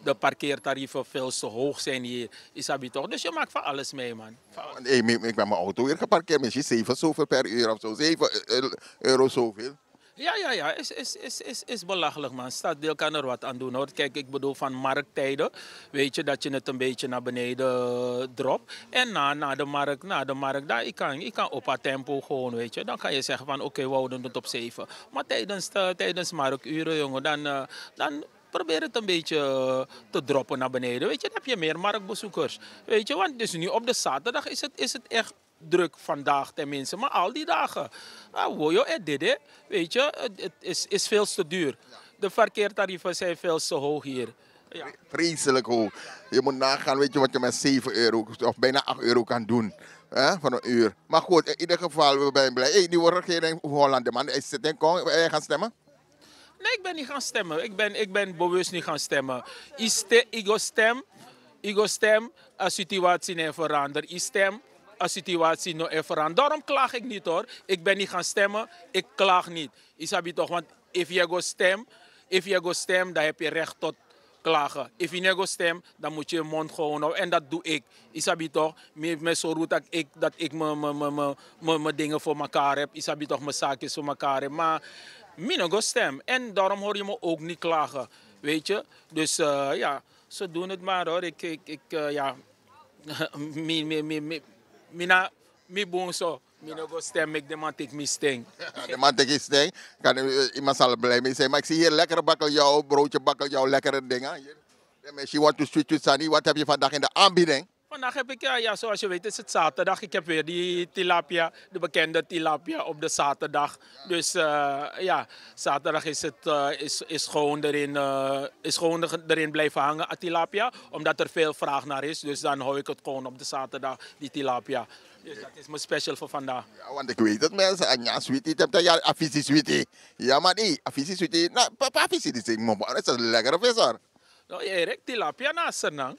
de parkeertarieven veel te hoog zijn hier. Is dat toch? Dus je maakt van alles mee, man. Ik ben mijn auto hier geparkeerd. Misschien 7 zoveel per uur of zo. 7 euro zoveel. Ja, is belachelijk, man. Stadsdeel kan er wat aan doen, hoor. Kijk, ik bedoel van markttijden, weet je, dat je het een beetje naar beneden dropt. En na de markt, daar, ik kan op haar tempo gewoon, weet je. Dan kan je zeggen van, oké, we houden het op 7. Maar tijdens markturen, jongen, dan probeer het een beetje te droppen naar beneden. Weet je, dan heb je meer marktbezoekers. Weet je, want dus nu op de zaterdag is het echt druk vandaag tenminste, maar al die dagen. Weet je, het is veel te duur. De verkeertarieven zijn veel te hoog hier. Ja. Vreselijk hoog. Je moet nagaan, weet je, wat je met 7 euro of bijna 8 euro kan doen. Van een uur. Maar goed, in ieder geval, we zijn blij. Hey, nieuwe regering Holland, man. Is het in Kong? Ben je gaan stemmen? Nee, ik ben niet gaan stemmen. Ik ben bewust niet gaan stemmen. Ik stem als situatie niet verandert. Ik stem als situatie nog even verandert. Daarom klaag ik niet, hoor. Ik ben niet gaan stemmen. Ik klaag niet. Isabi toch, want if je go stem, dan heb je recht tot klagen. If je niet go stem, dan moet je je mond gewoon houden. En dat doe ik. Isabi toch, met zo roet dat ik mijn dingen voor elkaar heb. Isabi toch, mijn zaakjes voor elkaar heb. Maar ik go stem. En daarom hoor je me ook niet klagen. Weet je? Dus ja, zo doen het maar, hoor. Mi boon zo. Mina go stem, ik de man tik mi sting. De man tik sting. Iemand zal er blij mee zijn. Maar ik zie hier lekkere bakkeljauw, broodje bakkeljauw, lekkere dingen. She want to switch with Sunny. Wat heb je vandaag in de aanbieding? Vandaag heb ik, ja, zoals je weet is het zaterdag. Ik heb weer die tilapia, de bekende tilapia op de zaterdag. Dus ja, zaterdag is gewoon erin blijven hangen, tilapia. Omdat er veel vraag naar is. Dus dan hou ik het gewoon op de zaterdag, die tilapia. Dus dat is mijn special voor vandaag. Ja, want ik weet het mensen. Ja, sweetie. Je hebt ja, affisie sweetie. Ja, maar nee, affisie sweetie. Nou, affisie die zegt, maar dat is een lekkere vis, hoor. Nou, Erik, tilapia na Sernang.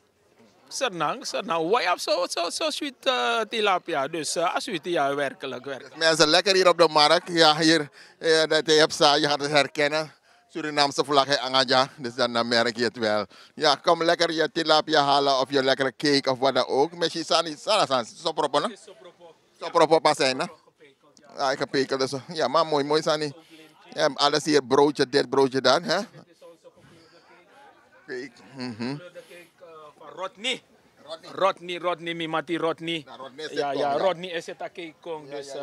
Sernang. Wij hebben zo sweet tilapia. Dus sweetie, ja, werkelijk. Mensen, lekker hier op de markt. Ja, hier, dat je hebt staan, je gaat het herkennen. Surinaamse vlag, Angaja. Dus dan merk je het wel. Ja, kom lekker je tilapia halen of je lekkere cake of wat dan ook. Misschien sana sopropo, no? Sopropo pas zijn, hè? Ja, ik heb pekel dus. Ja, maar mooi, Sani. Ja, alles hier, broodje dit, broodje dat, hè? Cake. Rodney, Mimati Rodney. Ja, Rodney is het kong. Dus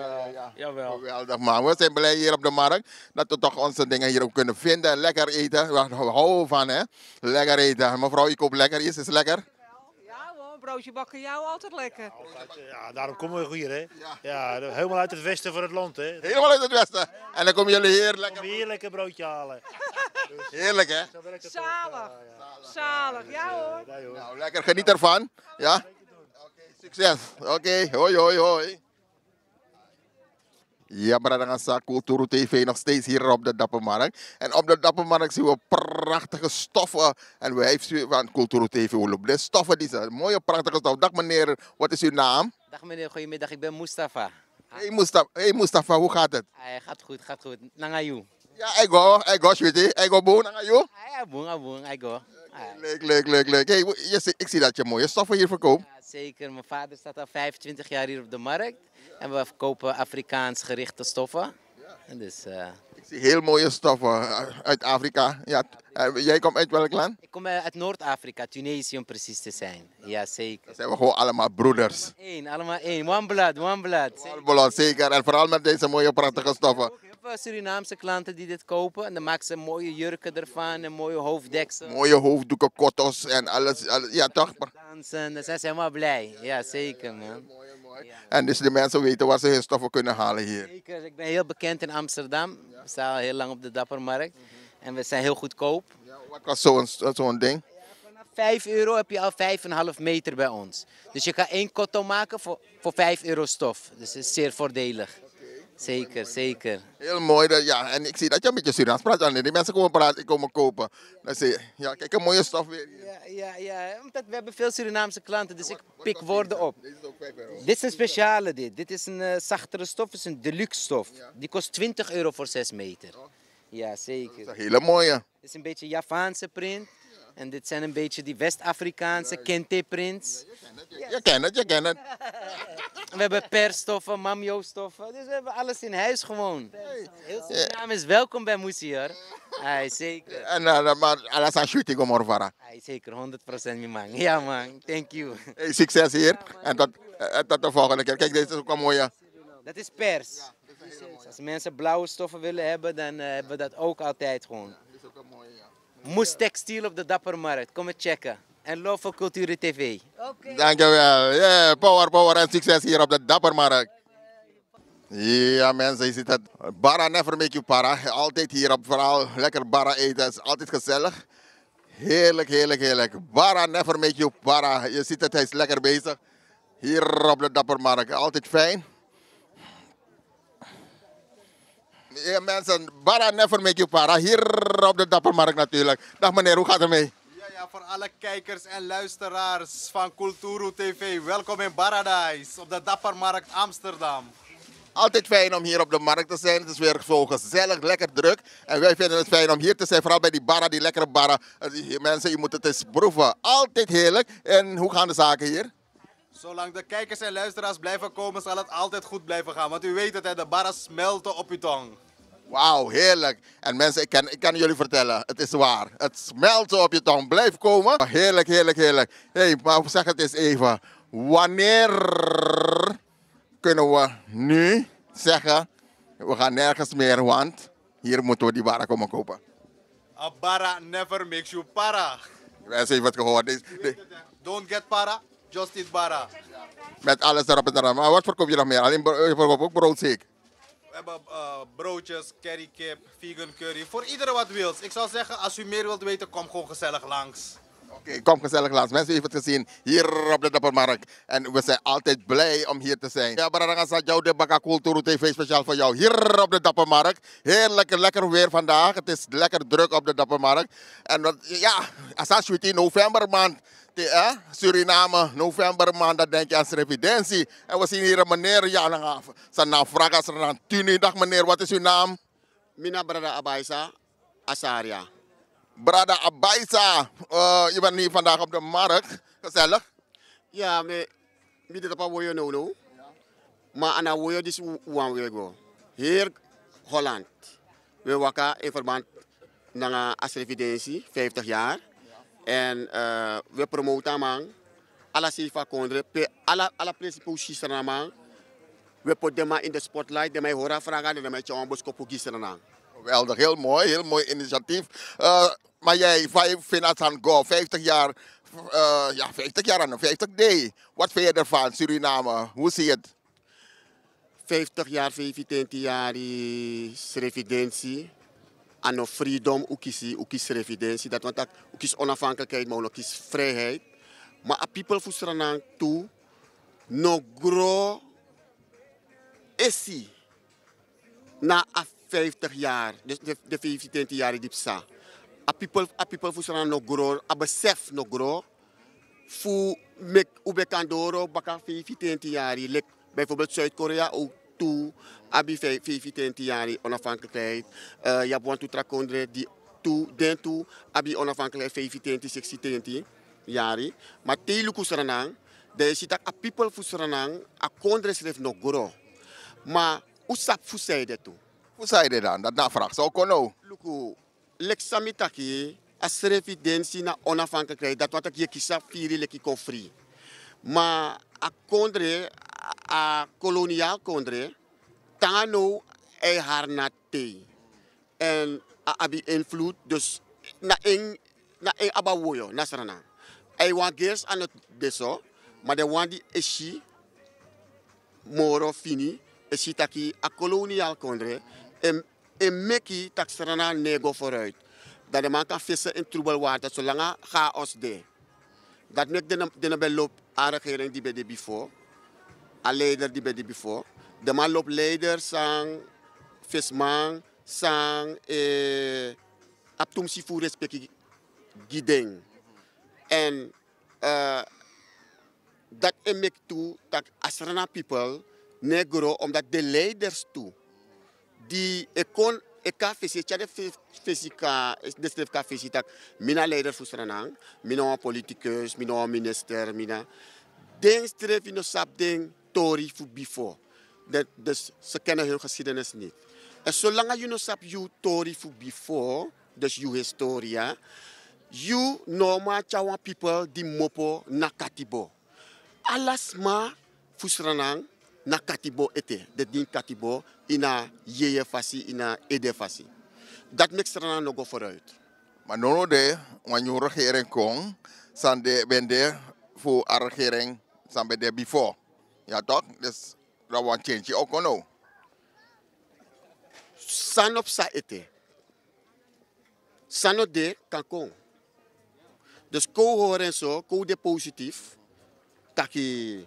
jawel. Geweldig, man. We zijn blij hier op de markt dat we toch onze dingen hier ook kunnen vinden. Lekker eten. We houden van, hè? Lekker eten. Mevrouw, ik koop lekker. Is het lekker? Ja, hoor, broodje bakken jou altijd lekker. Ja, daarom komen we hier, hè? Ja, helemaal uit het westen van het land, hè? Helemaal uit het westen. En dan komen jullie hier lekker broodje halen. Heerlijk, hè? Zalig, ja hoor. Nou, lekker, geniet ervan. Ja? Oké, succes. Oké, hoi. Ja, Bradangasa, Kulturu TV nog steeds hier op de Dappermarkt. En op de Dappermarkt zien we prachtige stoffen. En wij van Kulturu TV de stoffen die zijn mooie prachtige stoffen. Dag meneer, wat is uw naam? Dag meneer, goedemiddag, ik ben Mustafa. Hey Mustafa, hoe gaat het? Gaat goed. Nangayu. Ja, ik go, sweetie. Ik go boon, nangayu. Ja, boon, ik go. Leuk. Hey, ik zie dat je mooie stoffen hier verkoopt. Ja, zeker, mijn vader staat al 25 jaar hier op de markt. En we verkopen Afrikaans gerichte stoffen. En dus, zie heel mooie stoffen uit Afrika. Ja, jij komt uit welk land? Ik kom uit Noord-Afrika, Tunesië om precies te zijn. Ja, zeker. Dan zijn we gewoon allemaal broeders. Allemaal één. One blood, one blood. Blood, zeker. En vooral met deze mooie prachtige stoffen. Heel veel Surinaamse klanten die dit kopen. En dan maken ze mooie jurken ervan en mooie hoofddeksel. Mooie hoofddoeken, kottos en alles. Ja, toch? Dansen, dan zijn ze helemaal blij. Ja, zeker man. En dus de mensen weten waar ze hun stoffen kunnen halen hier. Zeker, ik ben heel bekend in Amsterdam. We staan al heel lang op de Dappermarkt. En we zijn heel goedkoop. Wat kost zo'n ding? €5 heb je al 5,5 meter bij ons. Dus je kan 1 kotto maken voor €5 stof. Dus dat is zeer voordelig. Zeker, zeker. Heel mooi. Ja, en ik zie dat je een beetje Surinaams praat. Die mensen komen kopen. Dan zie je, ja, kijk, een mooie stof weer hier. Ja. Omdat we hebben veel Surinaamse klanten, dus ik pik woorden op. Deze is ook €5. Dit is een speciale dit. Dit is een zachtere stof, het is een deluxe stof. Die kost €20 voor 6 meter. Ja, zeker. Dat is een hele mooie. Dit is een beetje Javaanse print. En dit zijn een beetje die West-Afrikaanse kente-prints. Je kent het. We hebben persstoffen, mamio-stoffen. Dus we hebben alles in huis gewoon. Heel Suriname is welkom bij Moesie hoor. Zeker. En maar alles aan shooting om Orvara. Zeker, 100% mi man. Ja man, thank you. Hey, succes hier. En tot de volgende keer. Kijk, deze is ook een mooie. Dat is pers. Als mensen blauwe stoffen willen hebben, dan hebben we dat ook altijd gewoon. Moes Textiel op de Dappermarkt. Kom het checken. En Love voor Cultuur TV. Dankjewel. Yeah, power en succes hier op de Dappermarkt. Ja mensen, je ziet het. Bara never make you para. Altijd hier op vooral lekker bara eten. Het is altijd gezellig. Heerlijk. Bara never make you para. Je ziet het, hij is lekker bezig. Hier op de Dappermarkt. Altijd fijn. Ja mensen, bara never make you para. Hier op de Dappermarkt natuurlijk. Dag meneer, hoe gaat het mee? Ja, voor alle kijkers en luisteraars van Kulturu TV. Welkom in Paradise op de Dappermarkt Amsterdam. Altijd fijn om hier op de markt te zijn. Het is weer zo gezellig, lekker druk. En wij vinden het fijn om hier te zijn. Vooral bij die barra, die lekkere barra. Mensen, je moet het eens proeven. Altijd heerlijk. En hoe gaan de zaken hier? Zolang de kijkers en luisteraars blijven komen, zal het altijd goed blijven gaan. Want u weet het, hè, de barras smelten op uw tong. Wauw, heerlijk. En mensen, ik kan jullie vertellen, het is waar. Het smelt zo op je tong. Blijf komen. Heerlijk. Hey, maar zeg het eens even. Wanneer kunnen we nu zeggen, we gaan nergens meer, want hier moeten we die barra komen kopen. A barra never makes you para. Mensen hebben het gehoord. Don't get para, just eat barra. Met alles erop en eraan. Maar wat verkoop je nog meer? Alleen je verkoopt ook brood zeker? We hebben broodjes, currykip, vegan curry. Voor iedereen wat wil. Ik zou zeggen, als u meer wilt weten, kom gewoon gezellig langs. Oké, kom gezellig langs. Mensen hebben het gezien hier op de Dappermarkt. En we zijn altijd blij om hier te zijn. Ja, Baradanga jou de Baka Kulturu TV speciaal voor jou. Hier op de Dappermarkt. Heerlijk, lekker weer vandaag. Het is lekker druk op de Dappermarkt. En ja, als je in november maand. Suriname, november maand, dan denk je aan Srevidentie. En we zien hier een meneer, ja, zijn naam Fraga, zijn naam Tuni. Dag meneer, wat is uw naam? Mina Brada Abaisa, Asaria. Brada Abaisa, je bent hier vandaag op de markt. Gezellig? Ja, maar ik weet pas waar je nou. Maar aan de woord is hoe we gaan. Hier Holland. We wakker in verband met Asrevidentie, 50 jaar. En we promoten man, alla sifa kondre, alla principes man. We potten in de spotlight, de mij horen vragen, de mij tjong boskopo giseren. Geweldig, heel mooi initiatief. Maar jij, 50 jaar, ja 50 jaar en 50 day. Wat vind je ervan, Suriname? Hoe zie je het? 50 jaar, 25 jaar is residentie. En freedom, ook is residentie. Dat want ook is onafhankelijkheid, maar ook is vrijheid. Maar a people fusranang toe, no gro essi na 50 jaar, dus de 25 jaar die psa. A people fusranang no gro, a besef no gro, fu mek ubekandoro baka 25 jaar, bijvoorbeeld Zuid-Korea ook toe. Abi 25 jaar onafhankelijkheid. Je want to trakondre die toe abi onafhankelijkheid 25 60 jaar. Maar teluku seranang, de ziet a people fu seranang a kondre schreef no gro. Maar usap fu zei dat toe. Hoe zei je dan? Dat navraag zou kunnen. Luku, leksamitaki, als evidentie na onafhankelijkheid, dat wat ik je kies, vier leki kon free. Maar a kondre, a koloniaal kondre, tanga nou ei haar na te. En abi invloed, dus na een abawoyo, nasrana. Ei want gers aan het deso, maar de want die eshi, moro fini, eshi taki a koloniaal kondre, en meki tak strana nego vooruit. Dat de man kan vissen in troebel water, zolang chaos de. Dat mek de belop aan regering die bij de before, a leider die bij de before. De man loopt leider sang visman sang aptum sifu respecti gideng. En dat mek toe dat asrana people negro omdat de leiders toe die ekon eka fisica de fisica de ka fisita mina leider fusranang mina politicus mina minister mina den streef in sap den tori fu before dat dus ze kennen hun geschiedenis niet en zolang je no sap you tori fu before dus you historia you norma chawa people di mopo nakatibo alasma fusranang na katibo ete, de din katibo ina yeye fasi, ina ede fasi. Dat maakt er nog vooruit. Maar no de, wanneer je regering komt, zijn de bende voor de regering zijn bij de before. Ja toch? Dus dat want change ook no. San op sa ete. San de kan kom. Dus ko horen zo, ko de positief, taki.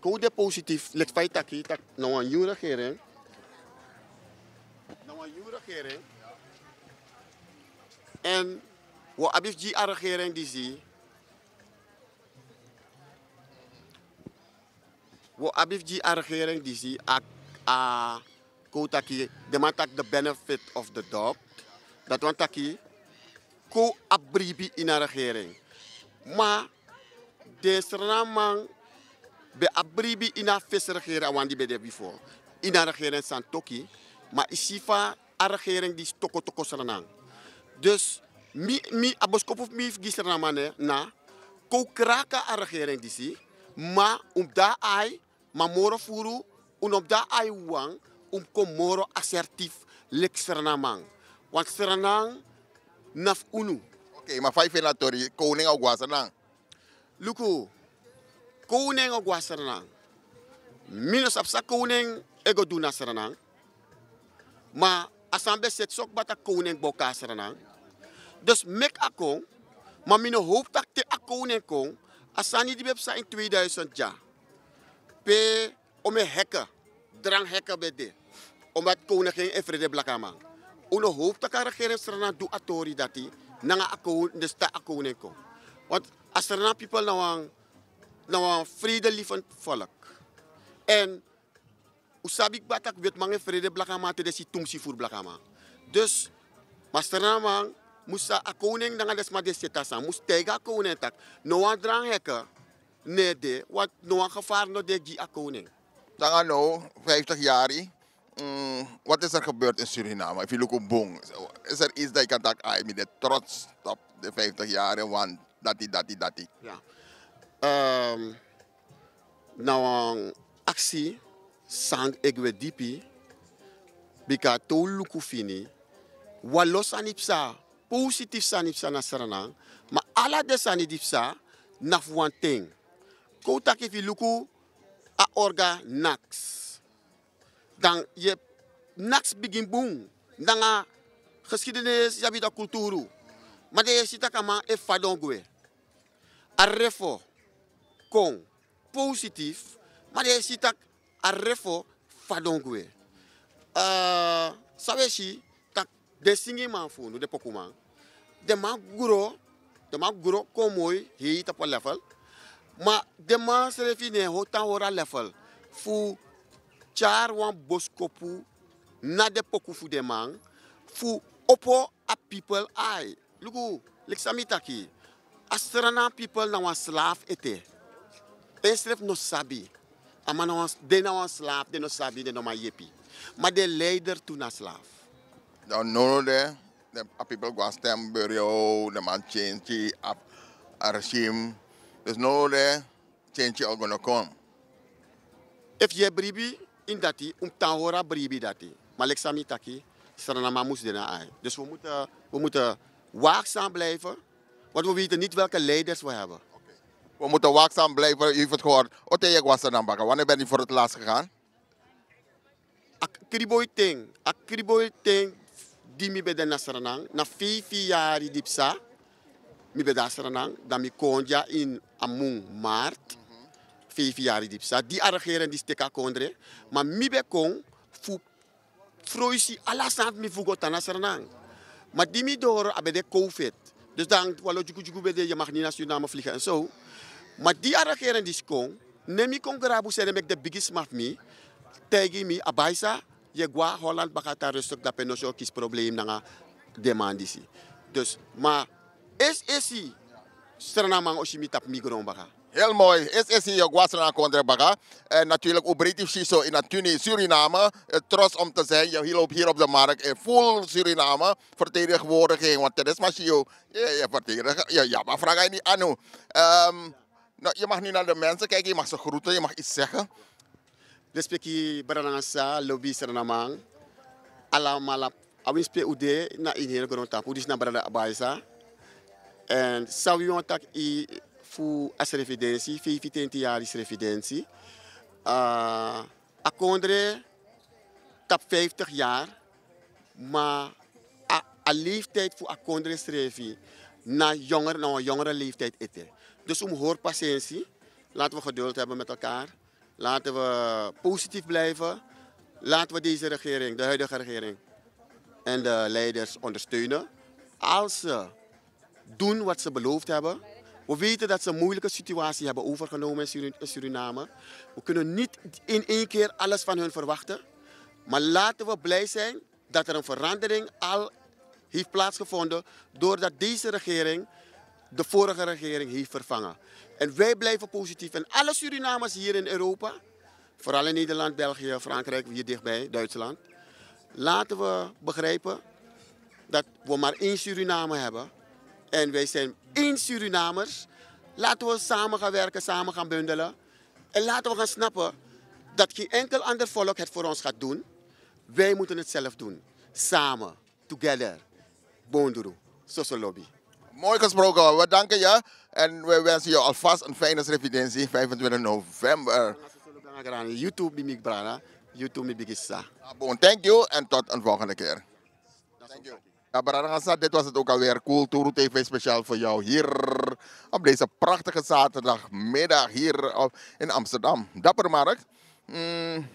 Code positief, let feit taki, tak nou een nieuwe regering. En wat abif die regering die zie. Wat abif die regering die zie, code taki, de man tak the benefit of the doubt. Dat want taki, ko abribi in een regering. Maar de man be abribi ina fes regering awan di bede before. Ina regering san toki, maar isifa a regering die toko sanang. Dus mi aboskop mi gisera mane na ko kraka a regering disi, ma da ai ma moro furu da ai wang ko moro assertief lek seranamang. Want seranang naf unu. Oké, maar 5 senatori koning au gwasanang. Luku koning ook was er minus op sa koning ego doen as er maar asambe set sok bata koning boka er dus mek akong maar mino hoop dat te koning kong asani die bepsa in 2000 ja pe ome hekken drang hekken bede omdat koningin en vrede blakama uno hoop dat de regering er do atori dati nanga akong de sta koning kong want as er people nou een vredelievend volk. En usabik batak wet mange vrede blakama te desi tumsi voor blakama. Dus masteramang musa a koning danga desma de setasa mus tega koning tak no an drang hekken nee de wat no an gevaar no de gi a koning. Dan nou 50 jaar. Wat is er gebeurd in Suriname? If you look op Bong, is er iets dat je kan zeggen, met de trots op de 50 jaar, want dat. Ja. Nou een actie sang egwe dipi bika to luku fini walos anipsa positief sanipsa na saranang ma ala de sanipsa na fuanteng ko tak if luku a orga nax dan je nax begin boom dan a geschiedenis ya bida kulturu maar de sita kama e fadongwe a refo kon positief, maar je ziet dat a refo fadongwe. Sabe si tak de singi man fu de pokuma. De man guro komoi hi ta po level. Maar de man se refine hota hora level fu char wan boskopu na de poku fu de man fu opo a people ai. Lugu leksamitaki. Astrana people na wan slaaf ete. Esref no sabi. Ama na wan de na wan slaaf de no sabi de no ma yepi. Maar de leider toen een slaaf. Dan no de people go stem bureau, de man change a regime. Dus no de change al gonna come. If je bribi in dati, tawora bribi dati. Maar leksami taki, Suriname moest de na. Dus we moeten waakzaam blijven, want we weten niet welke leiders we hebben. We moeten waakzaam blijven, u heeft het gehoord. Ote was er dan bakken. Wanneer ben je voor het laatst gegaan? Akriboy ting, die mi bede na Suriname, na 5 jaar die psa, mi bede Suriname, dan mi konja in among maart, 5 jaar die psa, die arregeren die steka kondre, maar mi be kon fu froisi alasant mi fugo tana Suriname. Maar die mi door abede COVID. Dus dan, walo juku bede, je mag niet naar Suriname vliegen en zo. Maar die arregeren die kon, neem ik kon grabu zeggen met de biggest maf mi, tegen mi abaisa, je gwa Holland bakata rustig dat penosho kies probleem na demandisi. Dus, maar is Suriname oshimi tap migron baka. Heel mooi. Is je Guasana Kondre Baga. En natuurlijk ook British zo in het Suriname. Trots om te zijn, je loopt hier op de markt in full Suriname. Vertegenwoordiging, want dat is maar je vertegenwoordigt. Ja, maar vraag je niet aan hoe. Nou, je mag nu naar de mensen kijken, je mag ze groeten, je mag iets zeggen. Respecti Baranasa, lobby Suriname. Alamala, awinspe ude na inhele grondtap. Udis na Barada Abaisa. En zou je tak i fu as revidentie, 15 jaar is revidentie. Akondre tap 50 jaar, maar a leeftijd voor akondre strevi na een jongere leeftijd eten. Dus hoor patiëntie, laten we geduld hebben met elkaar, laten we positief blijven, laten we deze regering, de huidige regering en de leiders ondersteunen. Als ze doen wat ze beloofd hebben. We weten dat ze een moeilijke situatie hebben overgenomen in Suriname. We kunnen niet in één keer alles van hun verwachten. Maar laten we blij zijn dat er een verandering al heeft plaatsgevonden doordat deze regering de vorige regering heeft vervangen. En wij blijven positief. En alle Surinamers hier in Europa, vooral in Nederland, België, Frankrijk, hier dichtbij, Duitsland. Laten we begrijpen dat we maar één Suriname hebben. En wij zijn één Surinamers. Laten we samen gaan werken, samen gaan bundelen. En laten we gaan snappen dat geen enkel ander volk het voor ons gaat doen. Wij moeten het zelf doen. Samen, together. Bonduru, Soso Lobby. Mooi gesproken, we danken je. En we wensen je alvast een fijne revidentie, 25 november. YouTube Bimik Brana, YouTube Bigissa. Thank you en tot een volgende keer. Thank you. Ja, Barangasa, dit was het ook alweer. Cultuur TV speciaal voor jou hier op deze prachtige zaterdagmiddag hier in Amsterdam. Dappermarkt.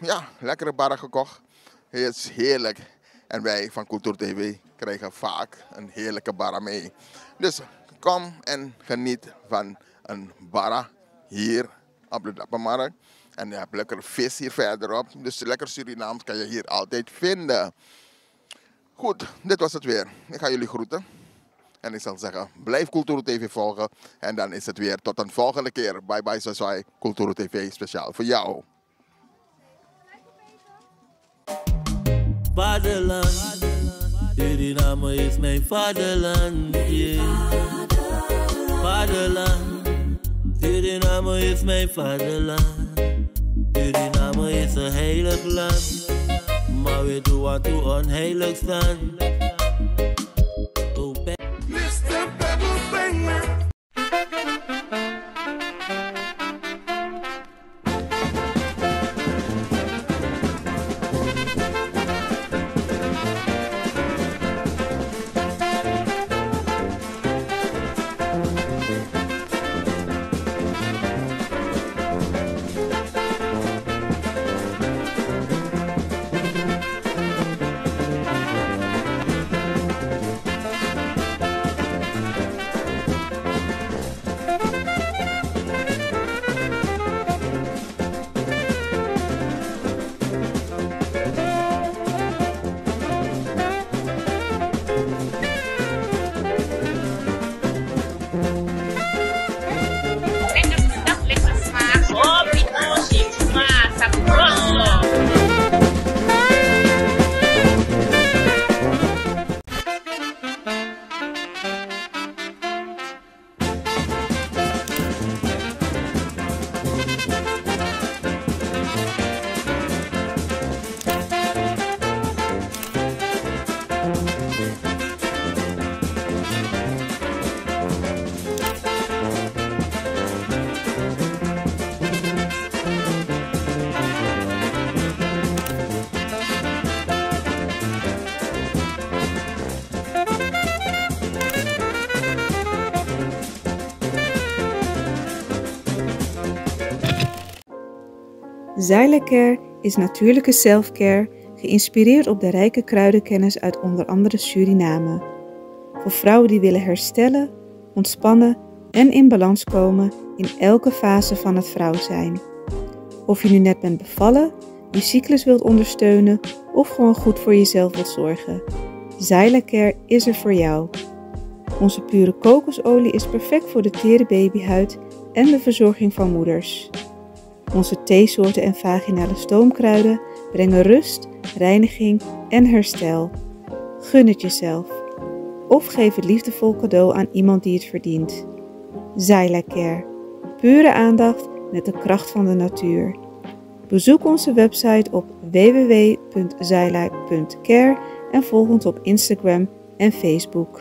Ja, lekkere barra gekocht. Het is heerlijk. En wij van Cultuur TV krijgen vaak een heerlijke barra mee. Dus kom en geniet van een barra hier op de Dappermarkt. En je hebt lekker vis hier verderop. Dus lekker Surinaams kan je hier altijd vinden. Goed, dit was het weer. Ik ga jullie groeten. En ik zal zeggen, blijf Cultuur TV volgen. En dan is het weer tot een volgende keer. Bye bye, Sosai. Cultuur TV speciaal voor jou. Vaderland, Suriname is mijn vaderland. Yeah. Vaderland, Suriname is mijn vaderland. Suriname is een heilig land. Maar we doen wat toe onheilig staan. Mr. Pebble Banger. Zyla-Care is natuurlijke self-care, geïnspireerd op de rijke kruidenkennis uit onder andere Suriname. Voor vrouwen die willen herstellen, ontspannen en in balans komen in elke fase van het vrouw zijn. Of je nu net bent bevallen, je cyclus wilt ondersteunen of gewoon goed voor jezelf wilt zorgen. Zyla-Care is er voor jou. Onze pure kokosolie is perfect voor de tere babyhuid en de verzorging van moeders. Onze theesoorten en vaginale stoomkruiden brengen rust, reiniging en herstel. Gun het jezelf. Of geef het liefdevol cadeau aan iemand die het verdient. Zyla-Care. Pure aandacht met de kracht van de natuur. Bezoek onze website op www.zyla.care en volg ons op Instagram en Facebook.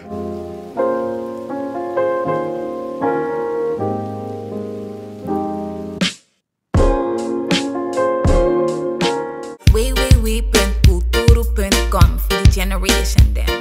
www.kulturu.com for the generation then.